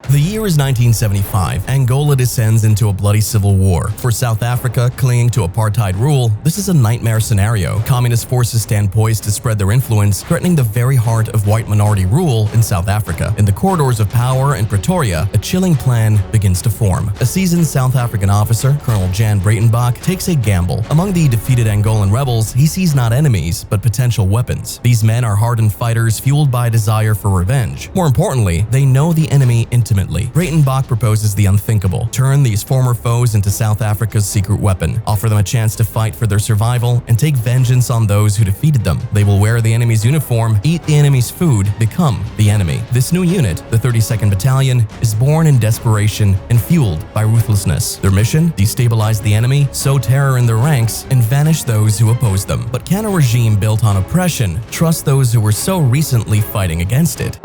The year is 1975. Angola descends into a bloody civil war. For South Africa, clinging to apartheid rule, this is a nightmare scenario. Communist forces stand poised to spread their influence, threatening the very heart of white minority rule in South Africa. In the corridors of power in Pretoria, a chilling plan begins to form. A seasoned South African officer, Colonel Jan Breitenbach, takes a gamble. Among the defeated Angolan rebels, he sees not enemies, but potential weapons. These men are hardened fighters fueled by a desire for revenge. More importantly, they know the enemy intimately. Breitenbach proposes the unthinkable: turn these former foes into South Africa's secret weapon, offer them a chance to fight for their survival, and take vengeance on those who defeated them. They will wear the enemy's uniform, eat the enemy's food, become the enemy. This new unit, the 32nd Battalion, is born in desperation and fueled by ruthlessness. Their mission? Destabilize the enemy, sow terror in their ranks, and vanish those who oppose them. But can a regime built on oppression trust those who were so recently fighting against it?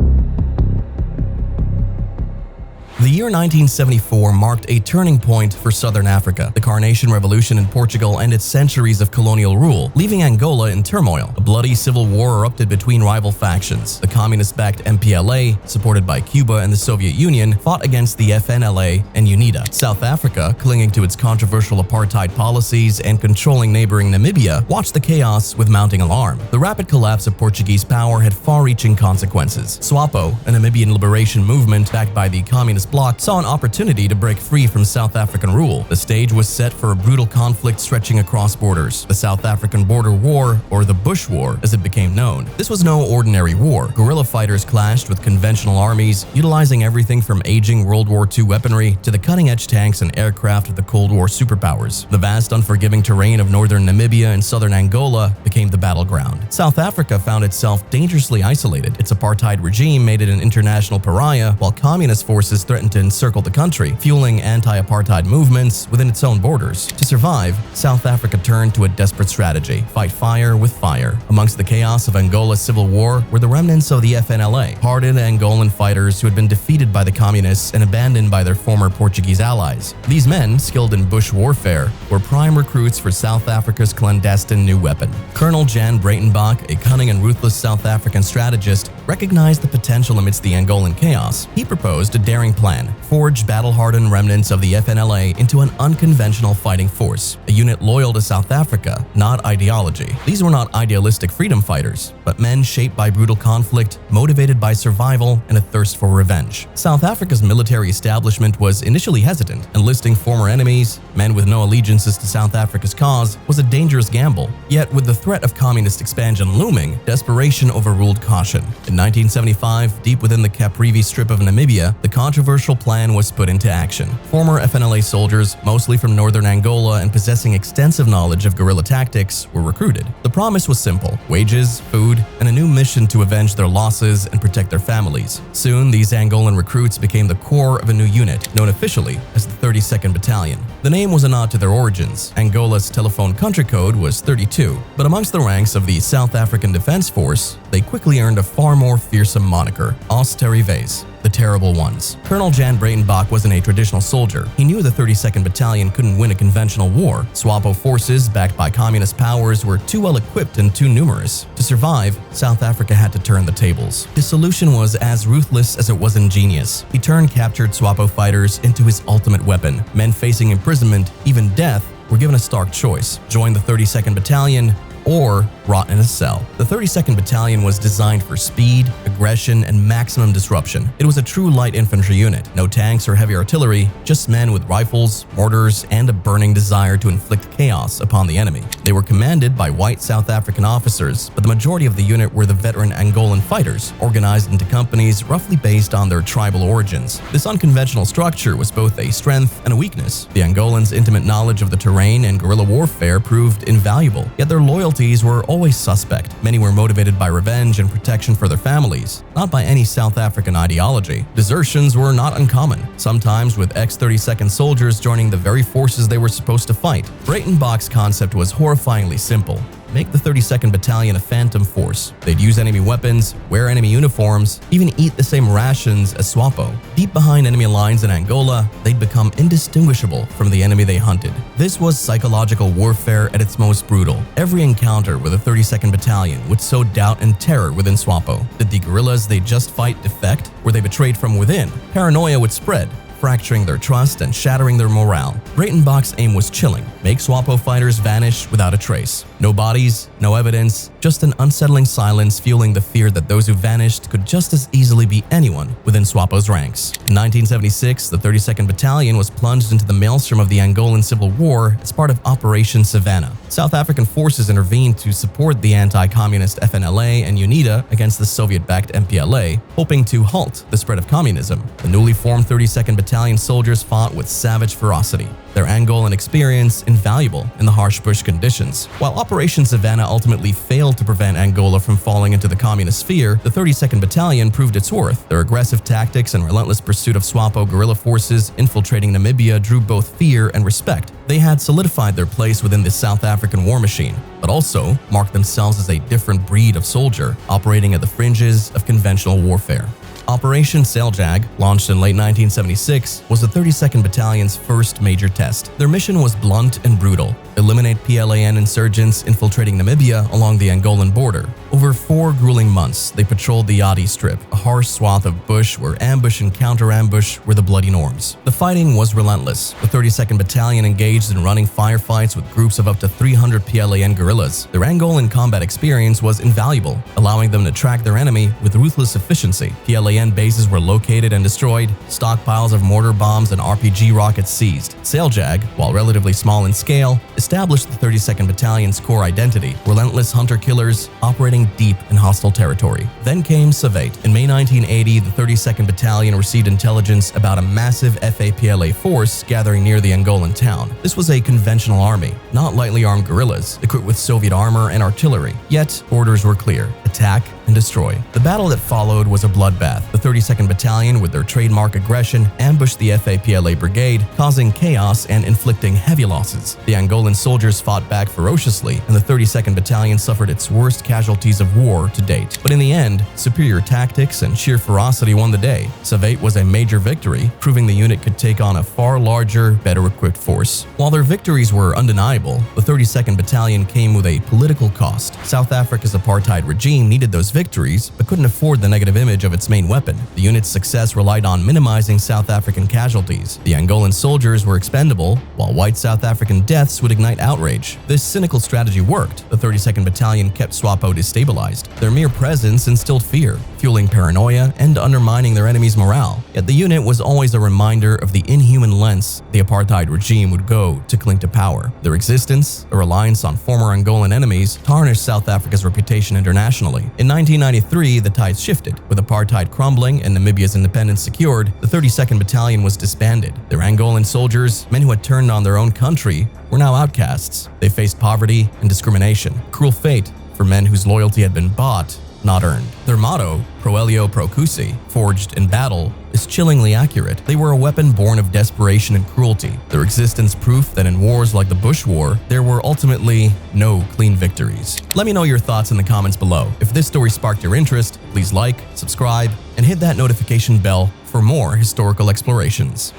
The year 1974 marked a turning point for Southern Africa. The Carnation Revolution in Portugal ended centuries of colonial rule, leaving Angola in turmoil. A bloody civil war erupted between rival factions. The communist-backed MPLA, supported by Cuba and the Soviet Union, fought against the FNLA and UNITA. South Africa, clinging to its controversial apartheid policies and controlling neighboring Namibia, watched the chaos with mounting alarm. The rapid collapse of Portuguese power had far-reaching consequences. SWAPO, a Namibian liberation movement backed by the communist bloc, saw an opportunity to break free from South African rule. The stage was set for a brutal conflict stretching across borders. The South African Border War, or the Bush War as it became known. This was no ordinary war. Guerrilla fighters clashed with conventional armies, utilizing everything from aging World War II weaponry to the cutting-edge tanks and aircraft of the Cold War superpowers. The vast, unforgiving terrain of northern Namibia and southern Angola became the battleground. South Africa found itself dangerously isolated. Its apartheid regime made it an international pariah, while communist forces threatened to encircle the country, fueling anti-apartheid movements within its own borders. To survive, South Africa turned to a desperate strategy: fight fire with fire. Amongst the chaos of Angola's civil war were the remnants of the FNLA, hardened Angolan fighters who had been defeated by the communists and abandoned by their former Portuguese allies. These men, skilled in bush warfare, were prime recruits for South Africa's clandestine new weapon. Colonel Jan Breitenbach, a cunning and ruthless South African strategist, recognized the potential amidst the Angolan chaos. He proposed a daring plan: forge battle-hardened remnants of the FNLA into an unconventional fighting force, a unit loyal to South Africa, not ideology. These were not idealistic freedom fighters, but men shaped by brutal conflict, motivated by survival and a thirst for revenge. South Africa's military establishment was initially hesitant. Enlisting former enemies, men with no allegiances to South Africa's cause, was a dangerous gamble. Yet, with the threat of communist expansion looming, desperation overruled caution. In 1975, deep within the Caprivi Strip of Namibia, the controversial plan was put into action. Former FNLA soldiers, mostly from northern Angola and possessing extensive knowledge of guerrilla tactics, were recruited. The promise was simple: wages, food, and a new mission to avenge their losses and protect their families. Soon, these Angolan recruits became the core of a new unit, known officially as the 32nd Battalion. The name was a nod to their origins. Angola's telephone country code was 32, but amongst the ranks of the South African Defense Force, they quickly earned a far more fearsome moniker: Os Terriveis, the Terrible Ones. Colonel Jan Breitenbach wasn't a traditional soldier. He knew the 32nd Battalion couldn't win a conventional war. SWAPO forces, backed by communist powers, were too well equipped and too numerous. To survive, South Africa had to turn the tables. His solution was as ruthless as it was ingenious. He turned captured SWAPO fighters into his ultimate weapon. Men facing imprisonment, even death, were given a stark choice: join the 32nd Battalion or rot in a cell. The 32nd Battalion was designed for speed, aggression, and maximum disruption. It was a true light infantry unit. No tanks or heavy artillery, just men with rifles, mortars, and a burning desire to inflict chaos upon the enemy. They were commanded by white South African officers, but the majority of the unit were the veteran Angolan fighters, organized into companies roughly based on their tribal origins. This unconventional structure was both a strength and a weakness. The Angolans' intimate knowledge of the terrain and guerrilla warfare proved invaluable, yet their loyalties were always suspect. Many were motivated by revenge and protection for their families, not by any South African ideology. Desertions were not uncommon, sometimes with ex-32nd soldiers joining the very forces they were supposed to fight. Breitenbach's concept was horrifyingly simple: make the 32nd Battalion a phantom force. They'd use enemy weapons, wear enemy uniforms, even eat the same rations as SWAPO. Deep behind enemy lines in Angola, they'd become indistinguishable from the enemy they hunted. This was psychological warfare at its most brutal. Every encounter with the 32nd Battalion would sow doubt and terror within SWAPO. Did the guerrillas they just fight defect? Were they betrayed from within? Paranoia would spread, fracturing their trust and shattering their morale. Breitenbach's aim was chilling, make SWAPO fighters vanish without a trace. No bodies, no evidence, just an unsettling silence fueling the fear that those who vanished could just as easily be anyone within SWAPO's ranks. In 1976, the 32nd Battalion was plunged into the maelstrom of the Angolan Civil War as part of Operation Savannah. South African forces intervened to support the anti-communist FNLA and UNITA against the Soviet-backed MPLA, hoping to halt the spread of communism. The newly formed 32nd Battalion soldiers fought with savage ferocity, their Angolan experience invaluable in the harsh bush conditions. While Operation Savannah ultimately failed to prevent Angola from falling into the communist sphere, the 32nd Battalion proved its worth. Their aggressive tactics and relentless pursuit of SWAPO guerrilla forces infiltrating Namibia drew both fear and respect. They had solidified their place within the South African war machine, but also marked themselves as a different breed of soldier, operating at the fringes of conventional warfare. Operation Saljag, launched in late 1976, was the 32nd Battalion's first major test. Their mission was blunt and brutal: eliminate PLAN insurgents infiltrating Namibia along the Angolan border. Over 4 grueling months, they patrolled the Yadi Strip, a harsh swath of bush where ambush and counter-ambush were the bloody norms. The fighting was relentless. The 32nd Battalion engaged in running firefights with groups of up to 300 PLAN guerrillas. Their Angolan combat experience was invaluable, allowing them to track their enemy with ruthless efficiency. PLAN bases were located and destroyed, stockpiles of mortar bombs and RPG rockets seized. Saljag, while relatively small in scale, established the 32nd Battalion's core identity: relentless hunter-killers operating deep in hostile territory. Then came Savate. In May 1980, the 32nd Battalion received intelligence about a massive FAPLA force gathering near the Angolan town. This was a conventional army, not lightly armed guerrillas, equipped with Soviet armor and artillery. Yet, orders were clear: attack and destroy. The battle that followed was a bloodbath. The 32nd Battalion, with their trademark aggression, ambushed the FAPLA brigade, causing chaos and inflicting heavy losses. The Angolan soldiers fought back ferociously, and the 32nd Battalion suffered its worst casualties of war to date. But in the end, superior tactics and sheer ferocity won the day. Savate was a major victory, proving the unit could take on a far larger, better-equipped force. While their victories were undeniable, the 32nd Battalion came with a political cost. South Africa's apartheid regime needed those victories, but couldn't afford the negative image of its main weapon. The unit's success relied on minimizing South African casualties. The Angolan soldiers were expendable, while white South African deaths would ignite outrage. This cynical strategy worked. The 32nd Battalion kept SWAPO destabilized. Their mere presence instilled fear, fueling paranoia and undermining their enemy's morale. Yet the unit was always a reminder of the inhuman lengths the apartheid regime would go to cling to power. Their existence, a reliance on former Angolan enemies, tarnished South Africa's reputation internationally. In 1993, the tides shifted. With apartheid crumbling and Namibia's independence secured, the 32nd Battalion was disbanded. Their Angolan soldiers, men who had turned on their own country, were now outcasts. They faced poverty and discrimination. Cruel fate for men whose loyalty had been bought, not earned. Their motto, Pro Elio Pro Cusi, forged in battle, is chillingly accurate. They were a weapon born of desperation and cruelty. Their existence proof that in wars like the Bush War, there were ultimately no clean victories. Let me know your thoughts in the comments below. If this story sparked your interest, please like, subscribe, and hit that notification bell for more historical explorations.